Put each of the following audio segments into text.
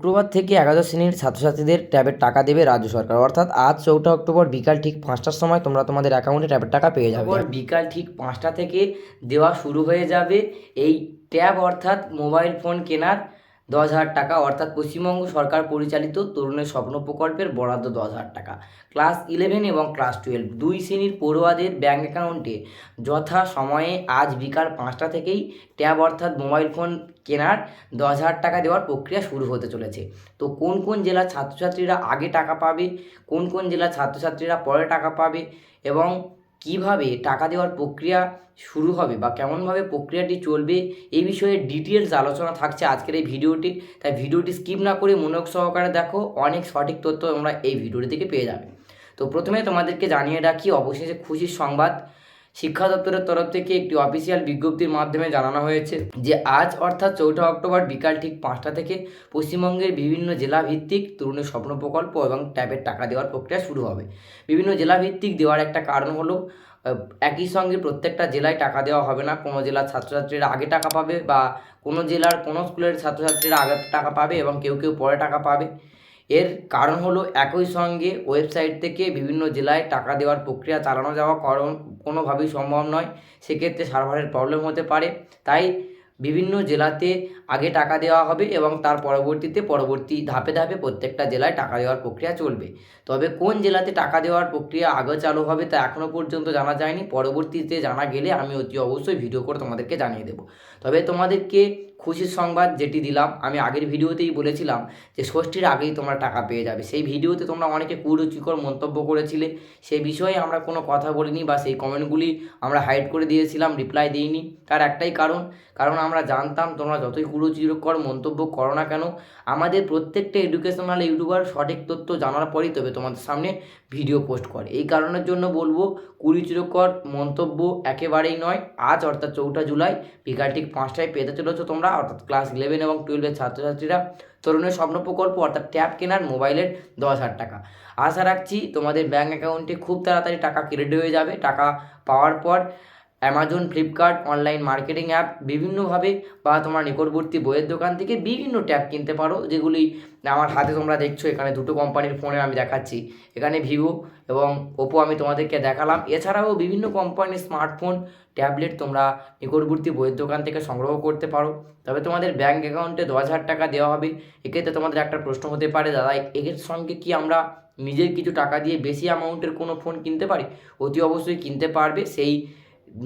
শুক্রবার থেকে একাদশ শ্রেণীর ছাত্রছাত্রীদের ট্যাবের টাকা দেবে রাজ্য সরকার। অর্থাৎ আজ 4 অক্টোবর বিকাল ঠিক 5টার সময় তোমরা তোমাদের অ্যাকাউন্টে ট্যাবের টাকা পেয়ে যাবে। বিকাল ঠিক 5টা থেকে দেওয়া শুরু হয়ে যাবে এই ট্যাব, অর্থাৎ মোবাইল ফোন কেনার 10,000 টাকা, অর্থাৎ পশ্চিমবঙ্গ সরকার পরিচালিত তরুণের স্বপ্ন প্রকল্পের বরাদ্দ 10,000 টাকা। ক্লাস 11 এবং ক্লাস 12 দুই শ্রেণীর পড়ুয়াদের ব্যাঙ্ক অ্যাকাউন্টে যথা সময়ে আজ বিকাল 5টা থেকেই ট্যাব অর্থাৎ মোবাইল ফোন কেনার 10,000 টাকা দেওয়ার প্রক্রিয়া শুরু হতে চলেছে। তো কোন কোন জেলার ছাত্রছাত্রীরা আগে টাকা পাবে, কোন কোন জেলার ছাত্রছাত্রীরা পরে টাকা পাবে এবং কিভাবে টাকা দেওয়ার প্রক্রিয়া শুরু হবে বা কেমনভাবে প্রক্রিয়াটি চলবে, এই বিষয়ে ডিটেলস আলোচনা থাকছে আজকের এই ভিডিওটি। তাই ভিডিওটি স্কিপ না করে মনোযোগ সহকারে দেখো, অনেক সঠিক তথ্য তোমরা এই ভিডিওটি থেকে পেয়ে যাবে। তো প্রথমে তোমাদেরকে জানিয়ে রাখি, অবশেষে খুশির সংবাদ, শিক্ষা দপ্তরের তরফ থেকে একটি অফিসিয়াল বিজ্ঞপ্তির মাধ্যমে জানানো হয়েছে যে আজ অর্থাৎ 4 অক্টোবর বিকাল ঠিক 5টা থেকে পশ্চিমবঙ্গের বিভিন্ন জেলাভিত্তিক তরুণের স্বপ্ন প্রকল্প এবং ট্যাবের টাকা দেওয়ার প্রক্রিয়া শুরু হবে। বিভিন্ন জেলাভিত্তিক দেওয়ার একটা কারণ হলো একই সঙ্গে প্রত্যেকটা জেলায় টাকা দেওয়া হবে না। কোনো জেলার ছাত্রছাত্রীরা আগে টাকা পাবে বা কোনো জেলার কোনো স্কুলের ছাত্রছাত্রীরা আগে টাকা পাবে এবং কেউ কেউ পরে টাকা পাবে। এর কারণ হলো একই সঙ্গে ওয়েবসাইট থেকে বিভিন্ন জেলায় টাকা দেওয়ার প্রক্রিয়া চালানো যাওয়া কোনোভাবেই সম্ভব নয়, সেক্ষেত্রে সার্ভারের প্রবলেম হতে পারে। তাই বিভিন্ন জেলাতে আগে টাকা দেওয়া হবে এবং তার পরবর্তী ধাপে ধাপে প্রত্যেকটা জেলায় টাকা দেওয়ার প্রক্রিয়া চলবে। তবে কোন জেলাতে টাকা দেওয়ার প্রক্রিয়া আগে চালু হবে তা এখনও পর্যন্ত জানা যায়নি। পরবর্তীতে জানা গেলে আমি অতি অবশ্যই ভিডিও করে তোমাদেরকে জানিয়ে দেবো। তবে তোমাদেরকে খুশির সংবাদ যেটি দিলাম, আমি আগের ভিডিওতেই বলেছিলাম যে ষষ্ঠীর আগেই তোমরা টাকা পেয়ে যাবে। সেই ভিডিওতে তোমরা অনেকে কুরুচিকর মন্তব্য করেছিলে, সেই বিষয়ে আমরা কোনো কথা বলিনি বা সেই কমেন্টগুলি আমরা হাইড করে দিয়েছিলাম, রিপ্লাই দিইনি। তার একটাই কারণ আমরা জানতাম তোমরা যতই কুরুচিকর মন্তব্য করো না কেন, আমাদের প্রত্যেকটা এডুকেশনাল ইউটিউবার সঠিক তথ্য জানার পরই তবে তোমাদের সামনে ভিডিও পোস্ট করে। এই কারণের জন্য বলবো, কুরুচিকর মন্তব্য একেবারেই নয়। আজ অর্থাৎ 4 জুলাই বিকাল ঠিক 5টায় পেতে চলেছো তোমরা, অর্থাৎ ক্লাস 11 এবং 12-এর ছাত্রছাত্রীরা তরুণের স্বপ্ন প্রকল্প অর্থাৎ ট্যাব কেনার মোবাইলের 10,000 টাকা। আশা রাখছি তোমাদের ব্যাঙ্ক অ্যাকাউন্টে খুব তাড়াতাড়ি টাকা ক্রেডিট হয়ে যাবে। টাকা পাওয়ার পর Amazon, Flipkart, online marketing app বিভিন্নভাবে বা তোমার নিকটবর্তী বইয়ের দোকান থেকে বিভিন্ন ট্যাব কিনতে পারো, যেগুলি আমার হাতে তোমরা দেখছো। এখানে দুটো কোম্পানির ফোনে আমি দেখাচ্ছি, এখানে ভিভো এবং ওপো আমি তোমাদেরকে দেখালাম। এছাড়াও বিভিন্ন কোম্পানির স্মার্টফোন, ট্যাবলেট তোমরা নিকটবর্তী বইয়ের দোকান থেকে সংগ্রহ করতে পারো। তবে তোমাদের ব্যাঙ্ক অ্যাকাউন্টে 10,000 টাকা দেওয়া হবে। এক্ষেত্রে তোমাদের একটা প্রশ্ন হতে পারে, দাদা এর সঙ্গে কি আমরা নিজের কিছু টাকা দিয়ে বেশি অ্যামাউন্টের কোনো ফোন কিনতে পারি? অতি অবশ্যই কিনতে পারবে। সেই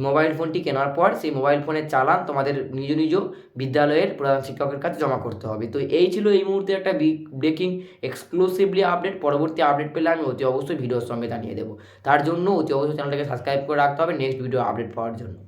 মোবাইল ফোনটি কেনার পর সেই মোবাইল ফোনের চালান তোমাদের নিজ নিজ বিদ্যালয়ের প্রধান শিক্ষকের কাছে জমা করতে হবে। তো এই ছিল এই মুহূর্তে একটা ব্রেকিং এক্সক্লুসিভলি আপডেট। পরবর্তী আপডেট পেলে আমি অতি অবশ্যই ভিডিওর সঙ্গে জানিয়ে দেবো। তার জন্য অতি অবশ্যই চ্যানেলটাকে সাবস্ক্রাইব করে রাখতে হবে নেক্সট ভিডিও আপডেট পাওয়ার জন্য।